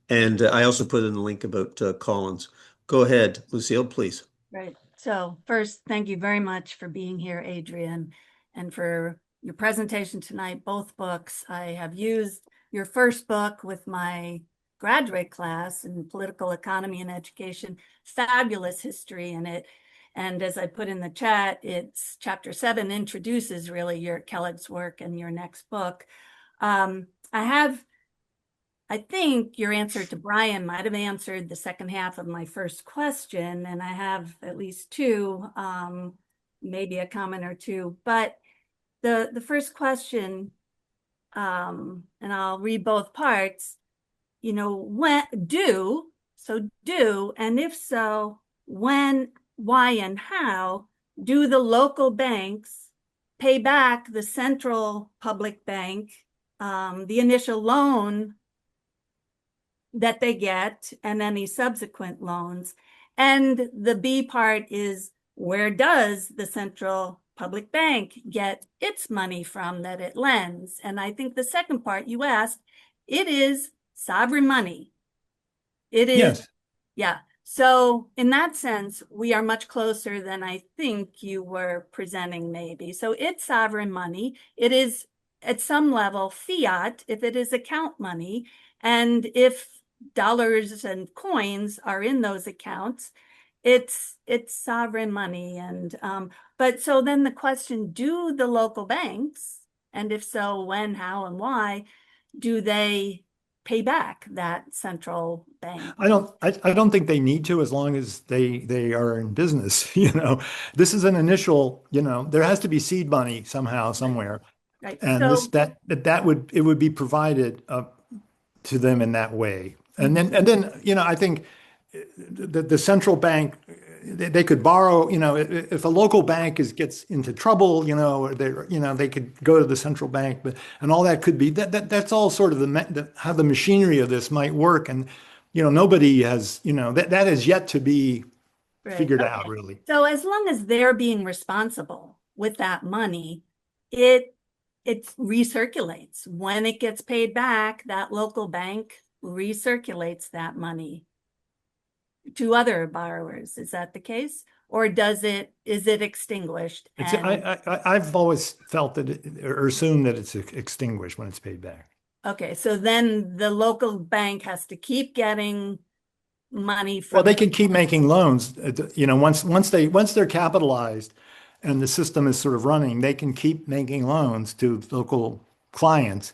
And I also put in the link about Collins. Go ahead, Lucille, please. Right. So first, thank you very much for being here, Adrian, and for your presentation tonight, both books. I have used your first book with my graduate class in political economy and education, fabulous history in it. And as I put in the chat, it's chapter 7 introduces really your Kellogg's work and your next book. I think your answer to Brian might have answered the second half of my first question, and I have at least two, maybe a comment or two. But the first question, and I'll read both parts, when do, and if so, when, why, and how do the local banks pay back the central public bank, the initial loan that they get and any subsequent loans? And the B part is, where does the central public bank get its money from that it lends? And I think the second part you asked, it is sovereign money. It is, Yes. Yeah. So in that sense, we are much closer than I think you were presenting maybe. So it's sovereign money. It is at some level fiat if it is account money. And if dollars and coins are in those accounts, it's sovereign money. And but so then the question, do the local banks, and if so, when, how, and why do they pay back that central bank? I don't think they need to, as long as they are in business. This is an initial, there has to be seed money somehow, somewhere. Right. And So it would be provided to them in that way. And then I think the central bank they could borrow, if a local bank gets into trouble, or they could go to the central bank, and all that could be that's all sort of how the machinery of this might work. And, nobody has, that is yet to be Right. figured out Okay. really. So as long as they're being responsible with that money, it recirculates. When it gets paid back, that local bank recirculates that money to other borrowers. Is that the case? Or is it extinguished? And I've always felt or assumed that it's extinguished when it's paid back. okay, so then the local bank has to keep getting money Well, from they can keep making loans, once they're capitalized and the system is sort of running, they can keep making loans to local clients,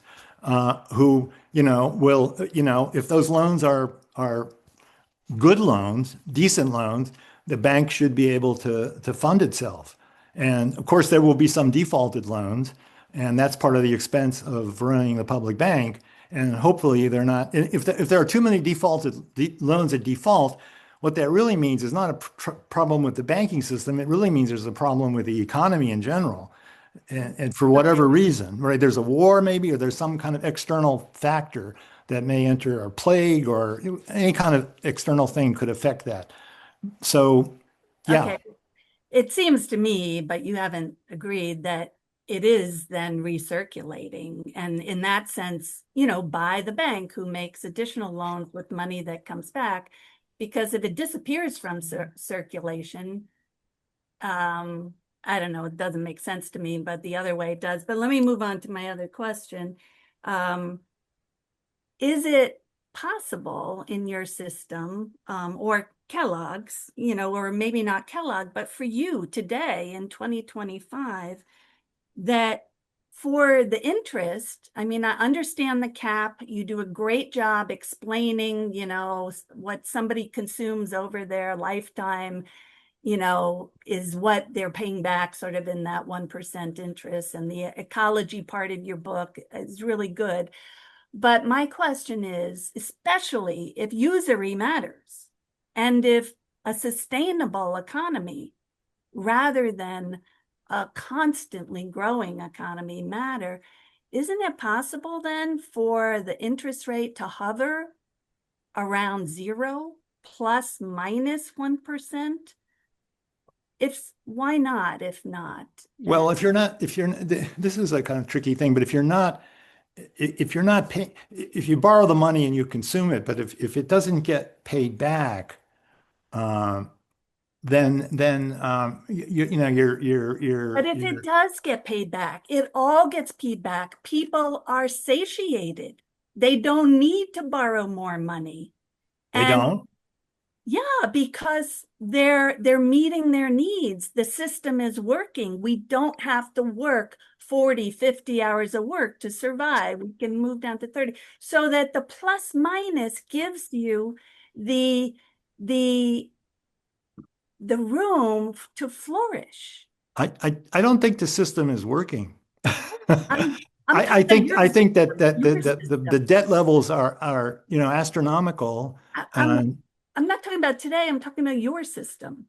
who, will, if those loans are good loans, decent loans, the bank should be able to fund itself. And of course, there will be some defaulted loans, and that's part of the expense of running the public bank. And hopefully, they're not. If there are too many defaulted loans at default, what that really means is not a problem with the banking system. It really means there's a problem with the economy in general. And for whatever reason, right? There's a war maybe, or there's some kind of external factor that may enter, or plague, or any kind of external thing could affect that. So, yeah. Okay. It seems to me, but you haven't agreed, that it is then recirculating. And in that sense, by the bank who makes additional loans with money that comes back, because if it disappears from circulation, I don't know, it doesn't make sense to me, but the other way it does. But let me move on to my other question. Is it possible in your system, or Kellogg's, or maybe not Kellogg, but for you today in 2025, that for the interest, I mean, I understand the cap. You do a great job explaining, what somebody consumes over their lifetime, is what they're paying back sort of in that 1% interest. And the ecology part of your book is really good. But my question is, especially if usury matters and if a sustainable economy rather than a constantly growing economy matter, isn't it possible then for the interest rate to hover around 0 plus minus 1%? Why not, if not? Well, if you're not, this is a kind of tricky thing, but if you borrow the money and you consume it, but if it doesn't get paid back, then But if it does get paid back, it all gets paid back. People are satiated. They don't need to borrow more money. They don't. Yeah, because they're meeting their needs. The system is working. We don't have to work 40, 50 hours of work to survive. We can move down to 30. So that the plus minus gives you the room to flourish. I don't think the system is working. I'm I think that your the debt levels are astronomical. I'm not talking about today. I'm talking about your system.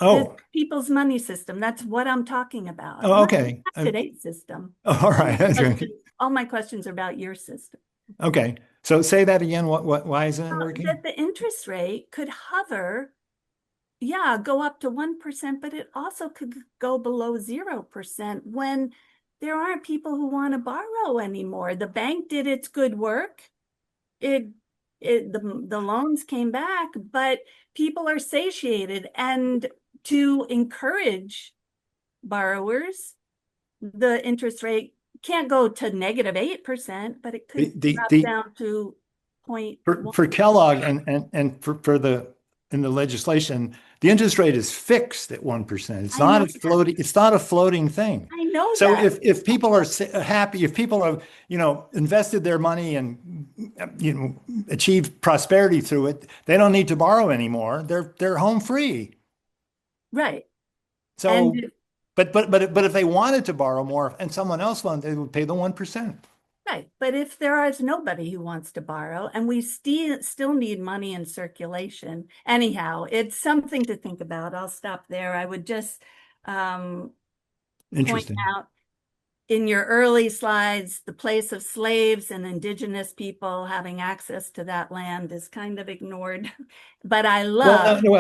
Oh, people's money system. That's what I'm talking about. oh, okay. Not today's system. All right. All my questions are about your system. Okay. So say that again. Why isn't it working? That the interest rate could hover, yeah, go up to 1%, but it also could go below 0% when there aren't people who want to borrow anymore. The bank did its good work. The loans came back, but people are satiated. And to encourage borrowers, the interest rate can't go to negative 8%, but it could drop down to 0.1. For Kellogg and for in the legislation, the interest rate is fixed at 1%. It's not a floating. It's not a floating thing. I know so that. if people are happy, if people have invested their money and achieved prosperity through it, they don't need to borrow anymore. They're home free. Right. So, but if they wanted to borrow more and someone else wanted, they would pay the 1%. Right, but if there is nobody who wants to borrow and we still need money in circulation, anyhow, it's something to think about. I'll stop there. I would just point Interesting. out in your early slides, the place of slaves and indigenous people having access to that land is kind of ignored. But I love, I mean,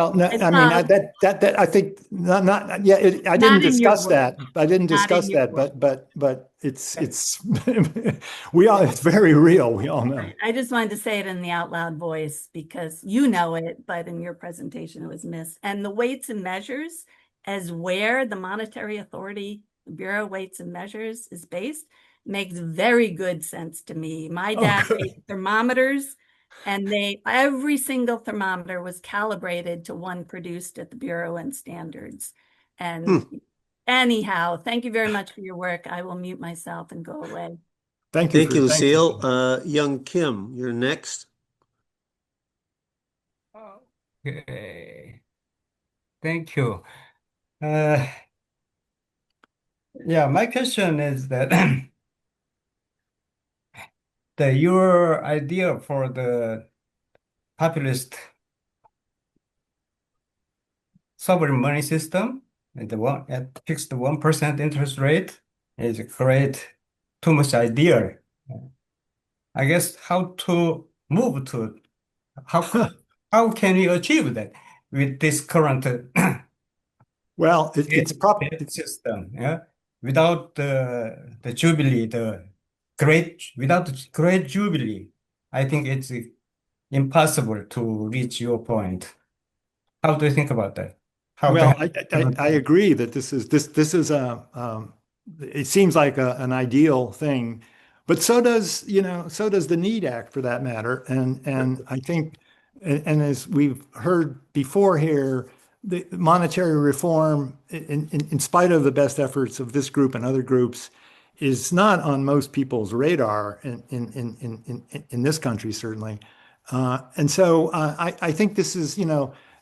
that I think not yeah. I didn't not in your discuss work, that. I didn't not in discuss your that. work. But it's we all it's very real. We all know. Right. I just wanted to say it in the out loud voice because you know it, but in your presentation it was missed. And the weights and measures as where the monetary authority, the Bureau of Weights and Measures is based makes very good sense to me. My dad made thermometers and every single thermometer was calibrated to one produced at the Bureau and Standards. And anyhow, thank you very much for your work. I will mute myself and go away. Thank you Thank you, thank you. Lucille. Young Kim, you're next. Okay. Thank you. Yeah, my question is that your idea for the populist sovereign money system, and the one at fixed 1% interest rate, is great, too much idea. I guess how to move to how can we achieve that with this current Well, it's a prop. system, yeah, without the jubilee, without the great jubilee, I think it's impossible to reach your point. How do you think about that? Well, I agree that this is it seems like an ideal thing, but so does the Need Act for that matter, and I think and as we've heard before here, the monetary reform, in spite of the best efforts of this group and other groups, is not on most people's radar in this country certainly, and so I think this is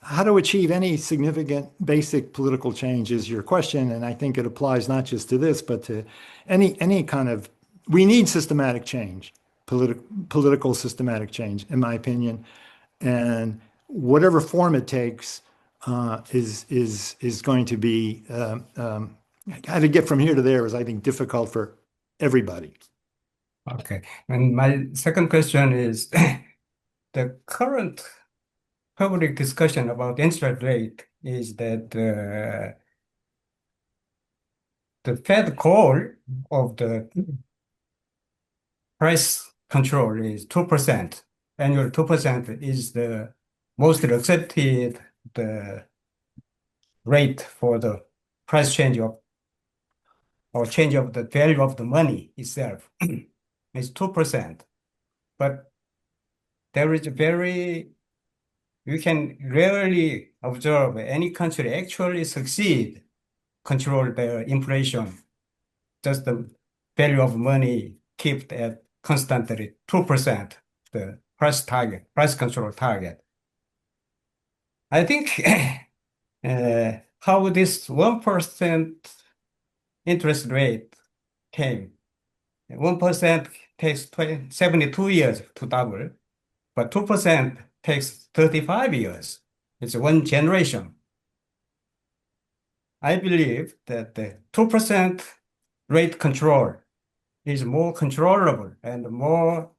how to achieve any significant basic political change is your question, and I think it applies not just to this, but to any kind of. We need systematic change, political systematic change, in my opinion, and whatever form it takes is going to be how to get from here to there is, I think, difficult for everybody. Okay, and my second question is the current public discussion about interest rate is that the Fed goal of the price control is 2%. Annual 2% is the most accepted the rate for the price change of or change of the value of the money itself. It's 2%. But there is we can rarely observe any country actually succeed control the inflation. Just the value of money kept at constantly 2%, the price control target. I think how this 1% interest rate came. 1% takes 72 years to double, but 2% takes 35 years. It's one generation. I believe that the 2% rate control is more controllable and more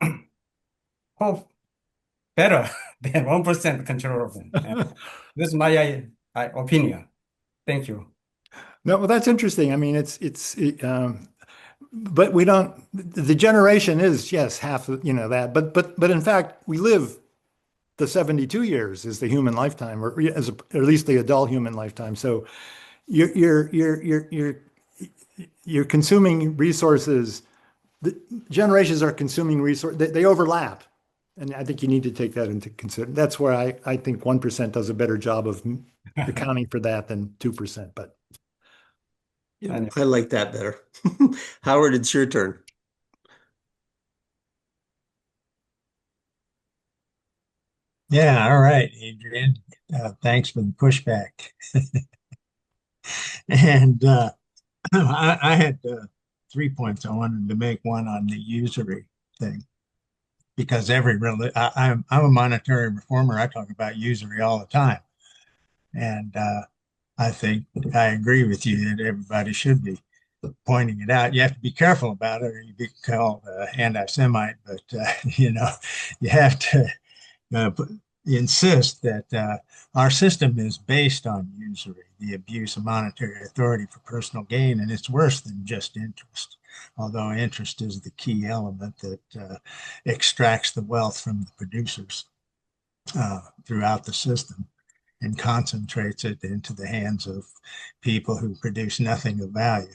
better than 1% controllable. This is my opinion. Thank you. No, well, that's interesting. I mean, but we don't. The generation is yes half that, but in fact we live the 72 years is the human lifetime, or at least the adult human lifetime. So you're consuming resources. The generations are consuming resources. They overlap, and I think you need to take that into consideration. That's where I think 1% does a better job of accounting for that than 2%. But yeah, I like that better. Howard, it's your turn. Yeah, all right, Adrian. Thanks for the pushback. And I had 3 points. I wanted to make one on the usury thing because I'm a monetary reformer. I talk about usury all the time, and I think I agree with you that everybody should be pointing it out. You have to be careful about it, or you be called anti-Semite. But you know, you have to insist that our system is based on usury, the abuse of monetary authority for personal gain, and it's worse than just interest. Although interest is the key element that extracts the wealth from the producers throughout the system and concentrates it into the hands of people who produce nothing of value.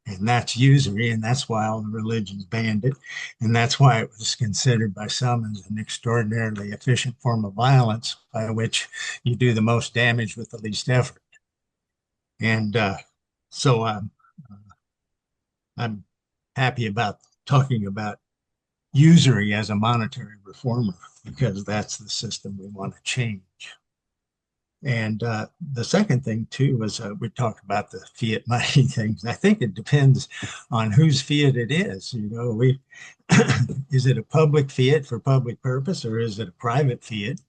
And that's usury, and that's why all the religions banned it. And that's why it was considered by some as an extraordinarily efficient form of violence by which you do the most damage with the least effort. And so I'm happy about talking about usury as a monetary reformer because that's the system we want to change. And the second thing too was we talked about the fiat money things. I think it depends on whose fiat it is. You know, is it a public fiat for public purpose or is it a private fiat?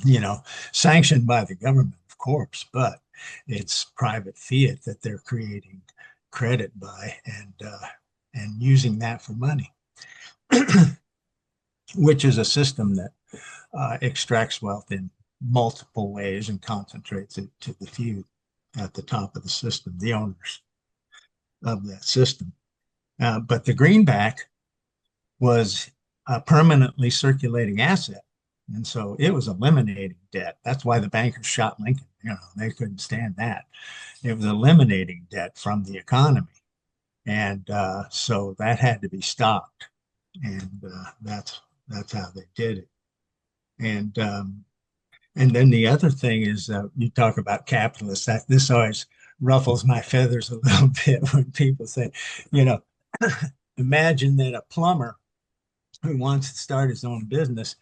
You know, sanctioned by the government, of course, but it's private fiat that they're creating credit by and using that for money, which is a system that extracts wealth in multiple ways and concentrates it to the few at the top of the system, the owners of that system. But the greenback was a permanently circulating asset. And so it was eliminating debt. That's why the bankers shot Lincoln. You know, they couldn't stand that. It was eliminating debt from the economy. And so that had to be stopped. And that's how they did it. And then the other thing is you talk about capitalists. This always ruffles my feathers a little bit when people say, you know, imagine that a plumber who wants to start his own business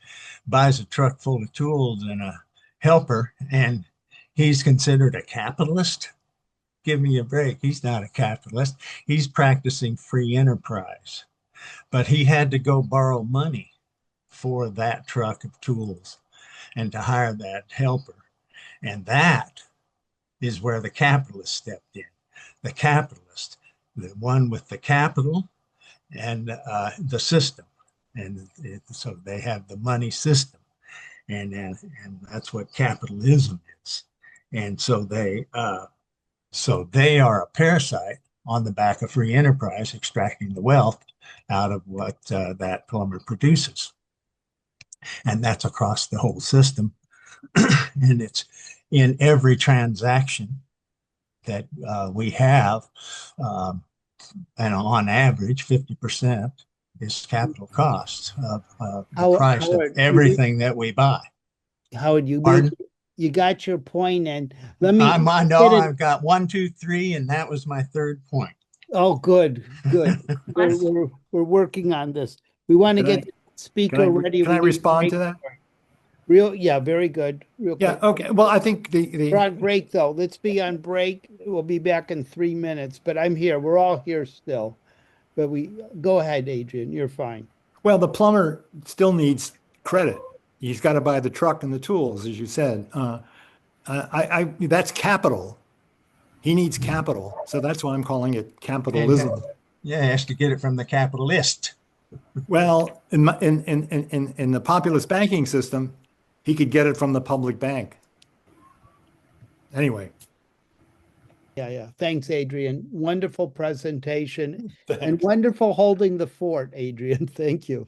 buys a truck full of tools and a helper, and he's considered a capitalist. Give me a break. He's not a capitalist. He's practicing free enterprise. But he had to go borrow money for that truck of tools and to hire that helper. And that is where the capitalist stepped in. The capitalist, the one with the capital and the system. And so they have the money system. And that's what capitalism is. And so they are a parasite on the back of free enterprise, extracting the wealth out of what that plumber produces. And that's across the whole system. And it's in every transaction that we have. And on average, 50% is capital costs of the price of everything that we buy. Howard, you got your point, and let me. I've got 1, 2, 3, and that was my third point. Oh, good. We're working on this. We want to get the speaker ready. Can I respond to that? Very good. Real Yeah. quick. Okay. Well, I think We're on break though. Let's be on break. We'll be back in 3 minutes. But I'm here. We're all here still. But go ahead, Adrian. You're fine. Well, the plumber still needs credit. He's got to buy the truck and the tools, as you said. That's capital. He needs capital, so that's why I'm calling it capitalism. Yeah, he has to get it from the capitalist. Well, in the populist banking system, he could get it from the public bank. Anyway. Yeah. Thanks, Adrian. Wonderful presentation. Thanks. And wonderful holding the fort, Adrian. Thank you.